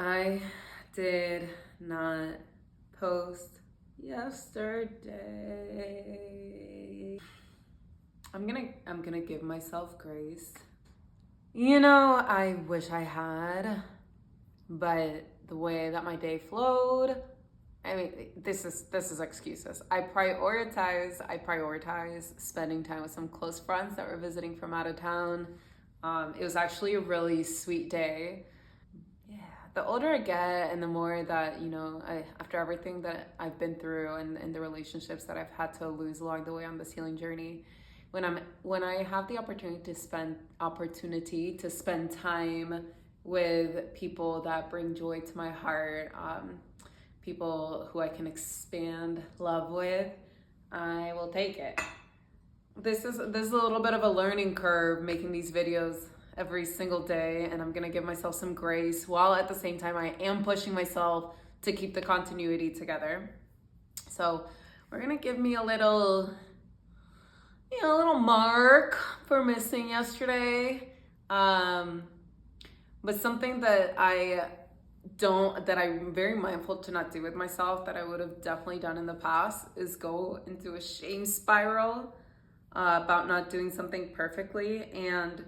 I did not post yesterday. I'm gonna give myself grace. I wish I had, but the way that my day flowed, this is excuses. I prioritize spending time with some close friends that were visiting from out of town. It was actually a really sweet day. The older I get and the more that, after everything that I've been through and the relationships that I've had to lose along the way on this healing journey, when I have the opportunity to spend time with people that bring joy to my heart, people who I can expand love with, I will take it. This is a little bit of a learning curve making these videos every single day, and I'm gonna give myself some grace while at the same time I am pushing myself to keep the continuity together. So we're gonna give me a little mark for missing yesterday. But something that I'm very mindful to not do with myself, that I would have definitely done in the past, is go into a shame spiral about not doing something perfectly. And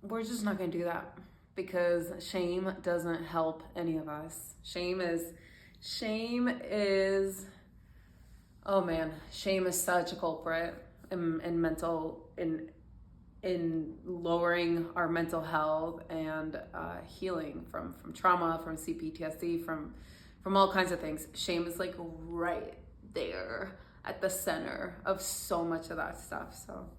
we're just not gonna do that, because shame doesn't help any of us. Shame is oh man, shame is such a culprit in lowering our mental health and healing from trauma, from CPTSD, from all kinds of things. Shame is like right there at the center of so much of that stuff. So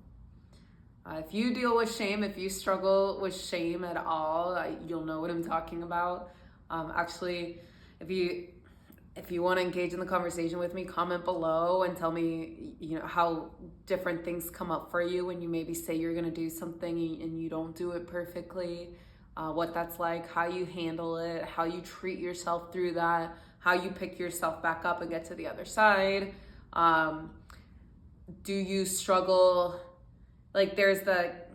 if you deal with shame, if you struggle with shame at all, you'll know what I'm talking about. Actually, if you want to engage in the conversation with me, comment below and tell me, how different things come up for you when you maybe say you're going to do something and you don't do it perfectly, what that's like, how you handle it, how you treat yourself through that, how you pick yourself back up and get to the other side. Do you struggle? Like, there's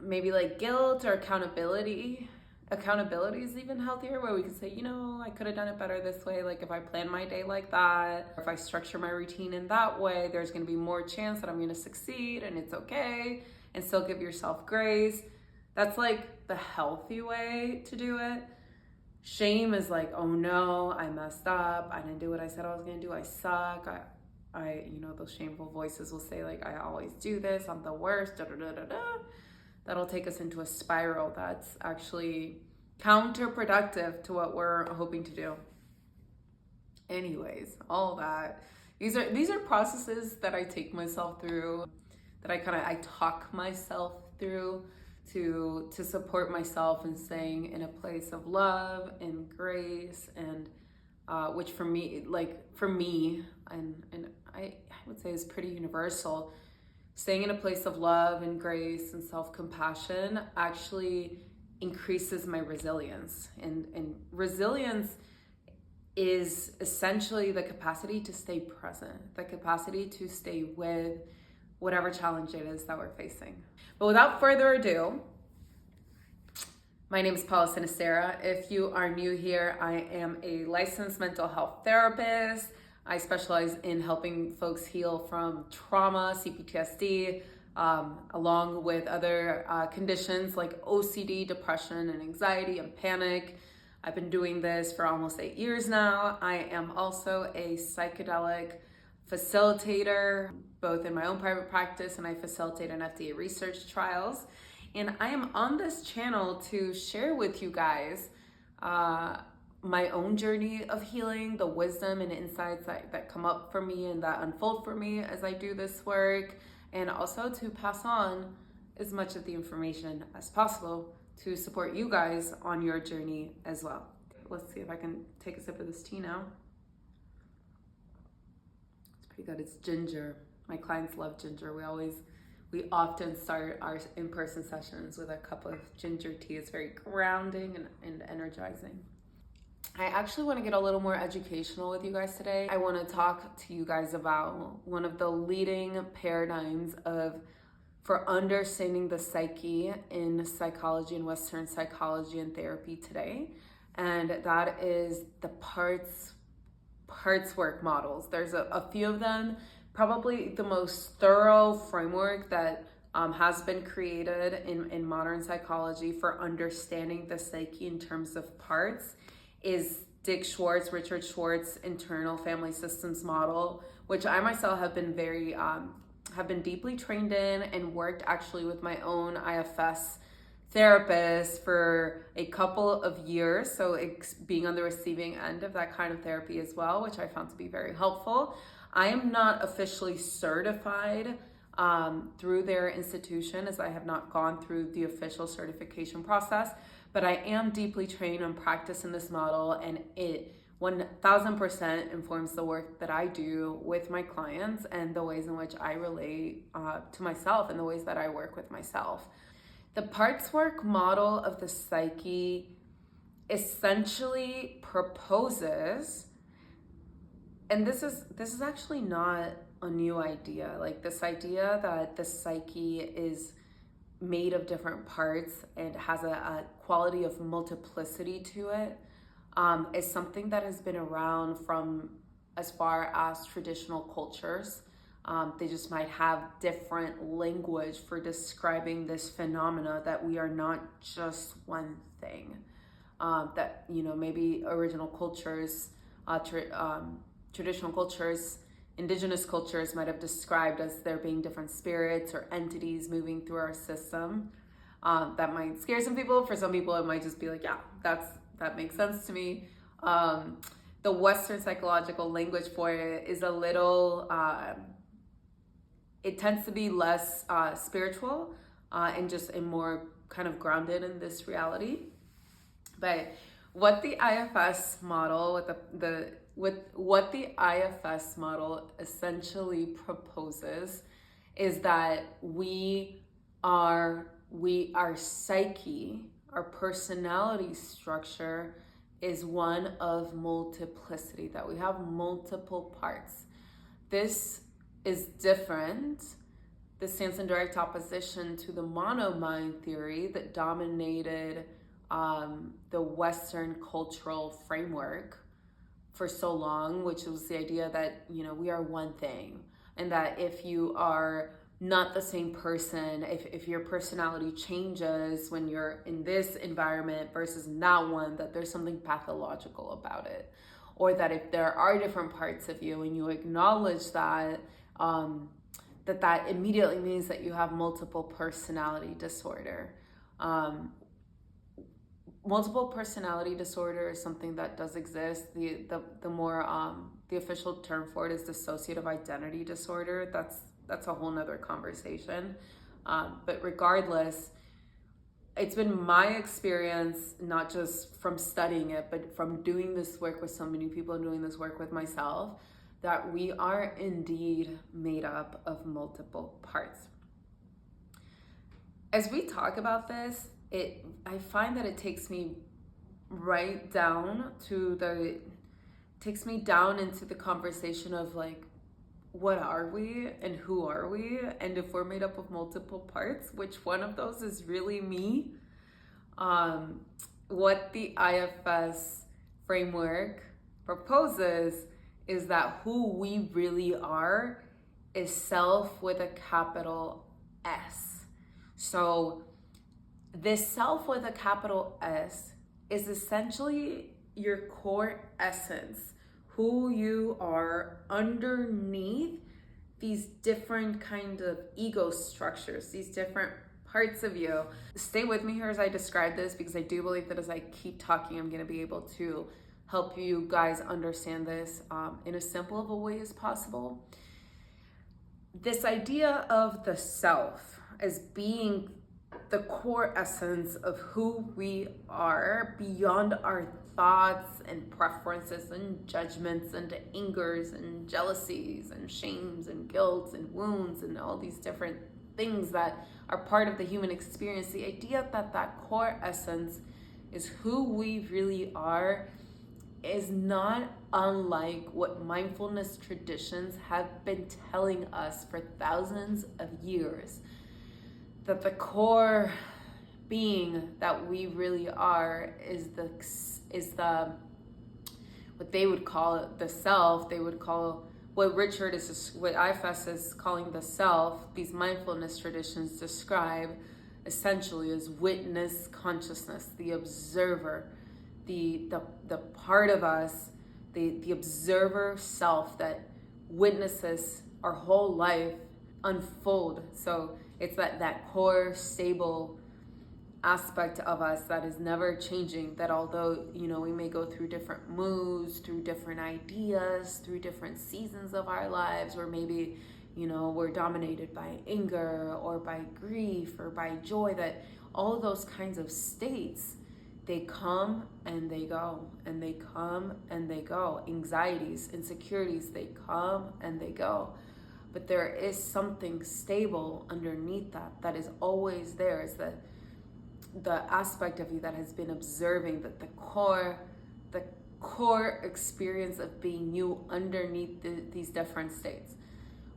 maybe guilt or accountability. Accountability is even healthier, where we can say, I could have done it better this way. Like, if I plan my day like that, or if I structure my routine in that way, there's going to be more chance that I'm going to succeed, and it's okay, and still give yourself grace. That's like the healthy way to do it. Shame is like, oh no, I messed up. I didn't do what I said I was going to do. I suck. Those shameful voices will say, like, I always do this, I'm the worst, da da da da da. That'll take us into a spiral that's actually counterproductive to what we're hoping to do. Anyways, all that. These are processes that I take myself through, that I talk myself through to support myself in staying in a place of love and grace, and which for me, and I would say is pretty universal. Staying in a place of love and grace and self-compassion actually increases my resilience. And resilience is essentially the capacity to stay present, the capacity to stay with whatever challenge it is that we're facing. But without further ado, my name is Paula Sinistera. If you are new here, I am a licensed mental health therapist. I specialize in helping folks heal from trauma, CPTSD, along with other conditions like OCD, depression, and anxiety, and panic. I've been doing this for almost 8 years now. I am also a psychedelic facilitator, both in my own private practice, and I facilitate an FDA research trials. And I am on this channel to share with you guys my own journey of healing, the wisdom and insights that come up for me and that unfold for me as I do this work, and also to pass on as much of the information as possible to support you guys on your journey as well. Let's see if I can take a sip of this tea now. It's pretty good. It's ginger. My clients love ginger. We often start our in-person sessions with a cup of ginger tea. It's very grounding and energizing. I actually want to get a little more educational with you guys today. I want to talk to you guys about one of the leading paradigms for understanding the psyche in psychology and Western psychology and therapy today. and that is the parts work models. There's a few of them. Probably the most thorough framework that has been created in modern psychology for understanding the psyche in terms of parts is Richard Schwartz's internal family systems model, which I myself have been have been deeply trained in and worked actually with my own IFS therapist for a couple of years. So it's being on the receiving end of that kind of therapy as well, which I found to be very helpful. I am not officially certified through their institution, as I have not gone through the official certification process, but I am deeply trained and practice in this model, and it 1000% informs the work that I do with my clients and the ways in which I relate to myself and the ways that I work with myself. The parts work model of the psyche essentially proposes, and this is actually not a new idea, like this idea that the psyche is made of different parts and has a quality of multiplicity to it, is something that has been around from as far as traditional cultures. They just might have different language for describing this phenomena that we are not just one thing. That, maybe original cultures, traditional cultures, indigenous cultures might have described as there being different spirits or entities moving through our system. That might scare some people. For some people, it might just be like, yeah, that makes sense to me. The Western psychological language for it is a little, it tends to be less spiritual and just a more kind of grounded in this reality. But what the IFS model, what the IFS model essentially proposes is that our psyche, our personality structure is one of multiplicity, that we have multiple parts. This is different. This stands in direct opposition to the mono-mind theory that dominated the Western cultural framework for so long, which was the idea that, we are one thing, and that if you are not the same person, if your personality changes when you're in this environment versus in that one, that there's something pathological about it. Or that if there are different parts of you and you acknowledge that, that immediately means that you have multiple personality disorder. Multiple personality disorder is something that does exist. The more the official term for it is dissociative identity disorder. That's a whole nother conversation. But regardless, it's been my experience, not just from studying it, but from doing this work with so many people and doing this work with myself, that we are indeed made up of multiple parts. As we talk about this, I find that it takes me takes me down into the conversation of like, what are we and who are we? And if we're made up of multiple parts, which one of those is really me? What the IFS framework proposes is that who we really are is self with a capital S. So this self with a capital S is essentially your core essence, who you are underneath these different kind of ego structures, these different parts of you. Stay with me here as I describe this, because I do believe that as I keep talking, I'm going to be able to help you guys understand this in as simple of a way as possible. This idea of the self as being the core essence of who we are beyond our thoughts and preferences and judgments and angers and jealousies and shames and guilt and wounds and all these different things that are part of the human experience. The idea that core essence is who we really are is not unlike what mindfulness traditions have been telling us for thousands of years. That the core being that we really are is the what they would call the self. They would call what what IFS is calling the self. These mindfulness traditions describe essentially as witness consciousness, the observer, the part of us, the observer self that witnesses our whole life unfold. So it's that core stable aspect of us that is never changing, that although we may go through different moods, through different ideas, through different seasons of our lives, or maybe we're dominated by anger or by grief or by joy, that all of those kinds of states, they come and they go, and they come and they go. Anxieties, insecurities, they come and they go. But there is something stable underneath that is always there. Is the aspect of you that has been observing that the core experience of being you underneath these different states.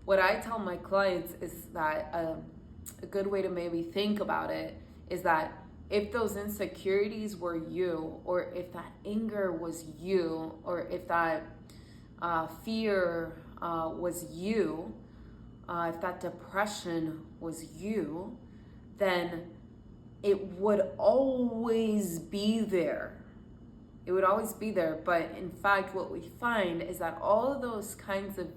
What I tell my clients is that a good way to maybe think about it is that if those insecurities were you, or if that anger was you, or if that fear was you, if that depression was you, then it would always be there. It would always be there. But in fact, what we find is that all of those kinds of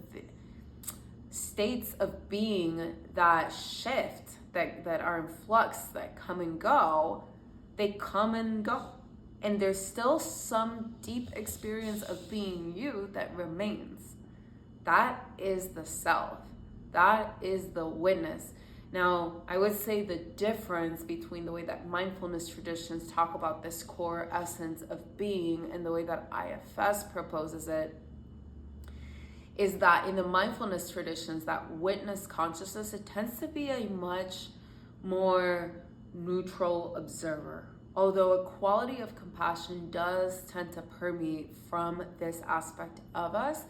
states of being that shift, that are in flux, that come and go, they come and go. And there's still some deep experience of being you that remains. That is the self. That is the witness. Now, I would say the difference between the way that mindfulness traditions talk about this core essence of being and the way that IFS proposes it is that in the mindfulness traditions, that witness consciousness, it tends to be a much more neutral observer. Although a quality of compassion does tend to permeate from this aspect of us,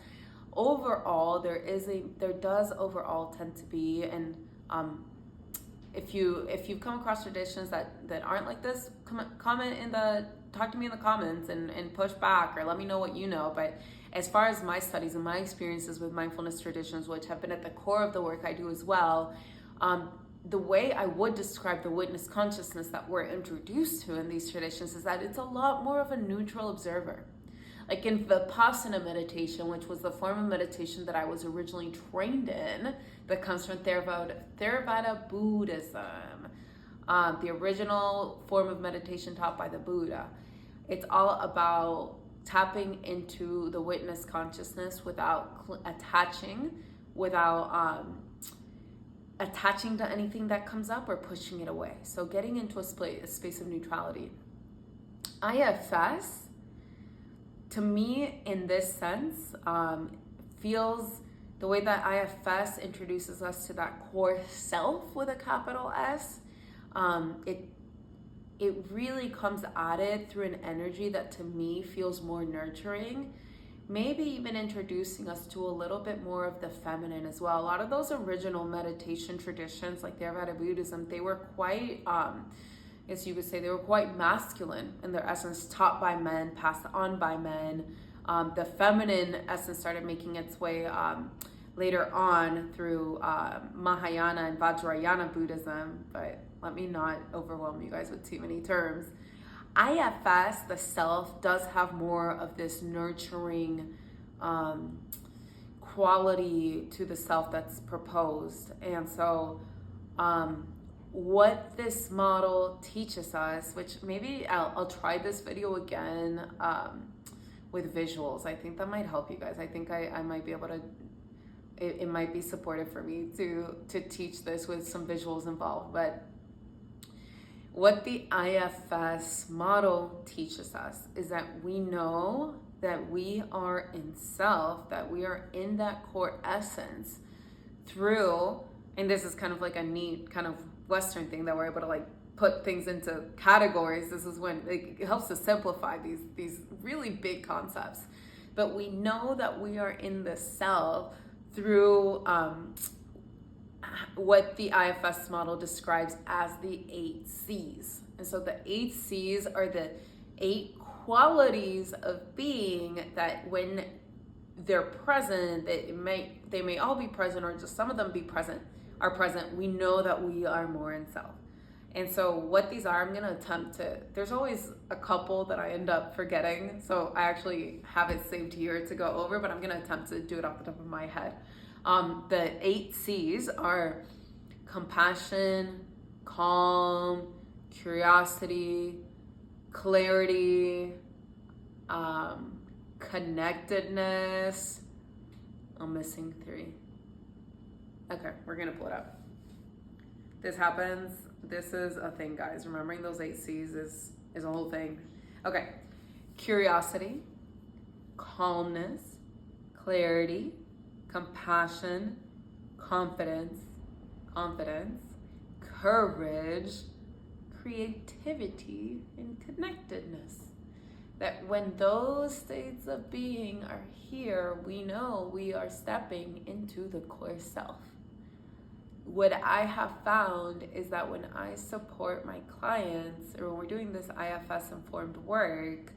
overall, there does overall tend to be, and if you've come across traditions that aren't like this, talk to me in the comments and push back, or let me know what you know. But as far as my studies and my experiences with mindfulness traditions, which have been at the core of the work I do as well, the way I would describe the witness consciousness that we're introduced to in these traditions is that it's a lot more of a neutral observer. Like in Vipassana meditation, which was the form of meditation that I was originally trained in, that comes from Theravada Buddhism, the original form of meditation taught by the Buddha. It's all about tapping into the witness consciousness without attaching to anything that comes up or pushing it away. So getting into a space of neutrality. IFS, to me, in this sense, feels the way that IFS introduces us to that core self with a capital S. It really comes at it through an energy that to me feels more nurturing, maybe even introducing us to a little bit more of the feminine as well. A lot of those original meditation traditions, like Theravada Buddhism, they were quite, as you could say, they were quite masculine in their essence, taught by men, passed on by men. The feminine essence started making its way later on through Mahayana and Vajrayana Buddhism, but let me not overwhelm you guys with too many terms. IFS, the self, does have more of this nurturing quality to the self that's proposed. And so what this model teaches us, which maybe I'll try this video again with visuals. I think that might help you guys. I think I might be able to, it might be supportive for me to teach this with some visuals involved. But what the IFS model teaches us is that we know that we are in self, that we are in that core essence through, and this is kind of like a neat kind of Western thing that we're able to like put things into categories. This is when it helps to simplify these really big concepts. But we know that we are in the self through what the IFS model describes as the 8 C's. And so the 8 C's are the 8 qualities of being that when they're present, they may all be present, or just some of them are present, we know that we are more in self. And so what these are, I'm gonna attempt to, there's always a couple that I end up forgetting, so I actually have it saved here to go over, but I'm gonna attempt to do it off the top of my head. The 8 C's are compassion, calm, curiosity, clarity, connectedness. I'm missing 3. Okay, we're gonna pull it up. This happens. This is a thing, guys. Remembering those 8 C's is a whole thing. Okay, curiosity, calmness, clarity, compassion, confidence, courage, creativity, and connectedness. That when those states of being are here, we know we are stepping into the core self. What I have found is that when I support my clients, or when we're doing this IFS informed work,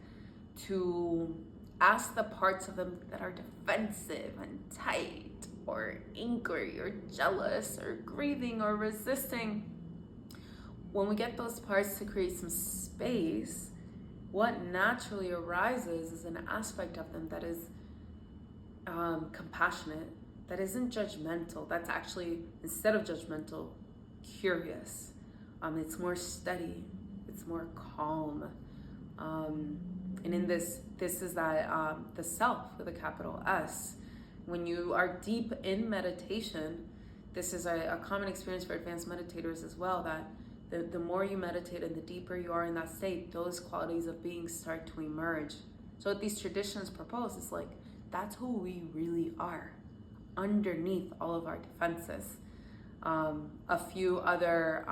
to ask the parts of them that are defensive and tight, or angry, or jealous, or grieving, or resisting, when we get those parts to create some space, what naturally arises is an aspect of them that is compassionate, that isn't judgmental, that's actually, instead of judgmental, curious. It's more steady, it's more calm. And in this is that the self with a capital S. When you are deep in meditation, this is a common experience for advanced meditators as well, that the more you meditate and the deeper you are in that state, those qualities of being start to emerge. So what these traditions propose is like, that's who we really are underneath all of our defenses. A few other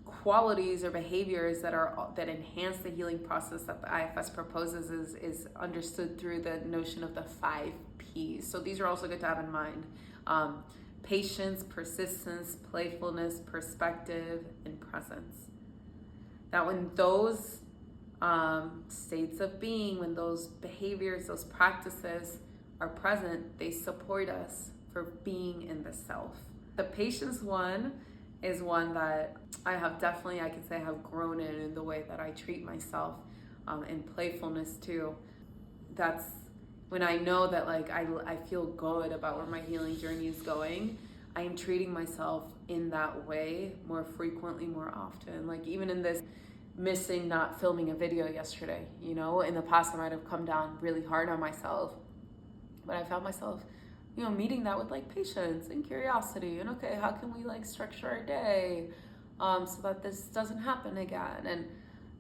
qualities or behaviors that enhance the healing process that the IFS proposes is understood through the notion of the 5 Ps. So these are also good to have in mind. Patience, persistence, playfulness, perspective, and presence. That when those states of being, when those behaviors, those practices are present, they support us for being in the self. The patience one is one that I can say I have grown in the way that I treat myself, and playfulness too. That's when I know that like I feel good about where my healing journey is going. I am treating myself in that way more frequently, more often. Like even in this missing not filming a video yesterday, in the past I might have come down really hard on myself, but I found myself meeting that with like patience and curiosity, and okay, how can we like structure our day so that this doesn't happen again?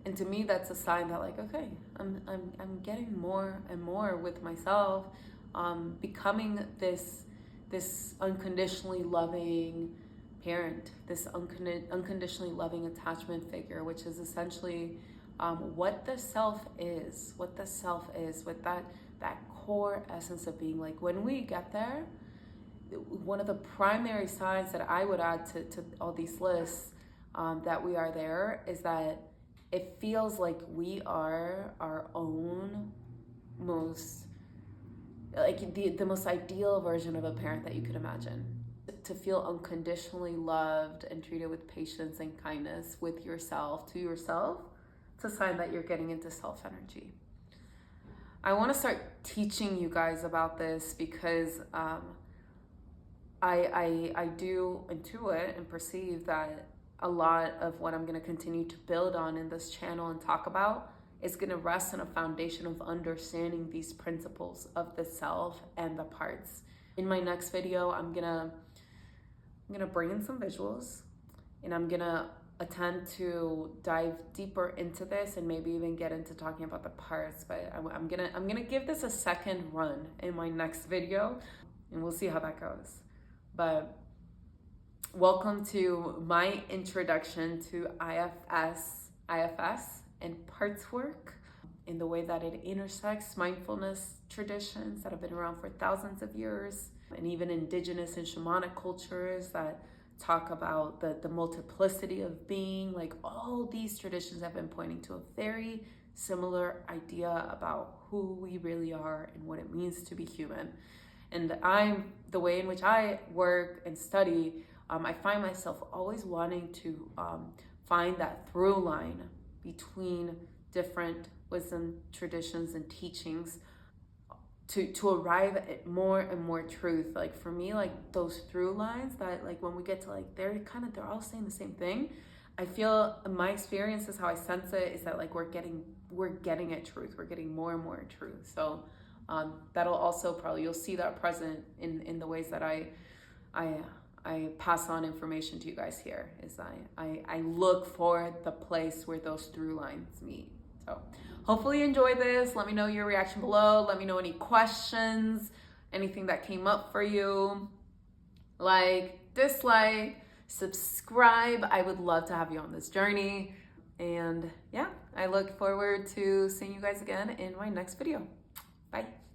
And to me, that's a sign that like, okay, I'm getting more and more with myself, becoming this unconditionally loving parent, this unconditionally loving attachment figure, which is essentially what the self is, with that core essence of being. Like when we get there, one of the primary signs that I would add to all these lists that we are there is that it feels like we are our own most, like the most ideal version of a parent that you could imagine. To feel unconditionally loved and treated with patience and kindness with yourself, to yourself, it's a sign that you're getting into self energy. I want to start teaching you guys about this because I do intuit and perceive that a lot of what I'm going to continue to build on in this channel and talk about is going to rest on a foundation of understanding these principles of the self and the parts. In my next video, I'm gonna bring in some visuals, and I'm gonna attempt to dive deeper into this and maybe even get into talking about the parts. But I'm gonna give this a second run in my next video, and we'll see how that goes. But welcome to my introduction to IFS and parts work, in the way that it intersects mindfulness traditions that have been around for thousands of years, and even indigenous and shamanic cultures that talk about the multiplicity of being. Like, all these traditions have been pointing to a very similar idea about who we really are and what it means to be human. And the way in which I work and study, I find myself always wanting to find that through line between different wisdom traditions and teachings to arrive at more and more truth. Like, for me, like, those through lines that, like, when we get to, like, they're all saying the same thing. I feel, my experience is how I sense it is that, like, we're getting at truth. We're getting more and more truth. So that'll also probably, you'll see that present in the ways that I pass on information to you guys here. Is I look for the place where those through lines meet. So hopefully you enjoy this. Let me know your reaction below. Let me know any questions, anything that came up for you. Like, dislike, subscribe. I would love to have you on this journey. And yeah, I look forward to seeing you guys again in my next video. Bye.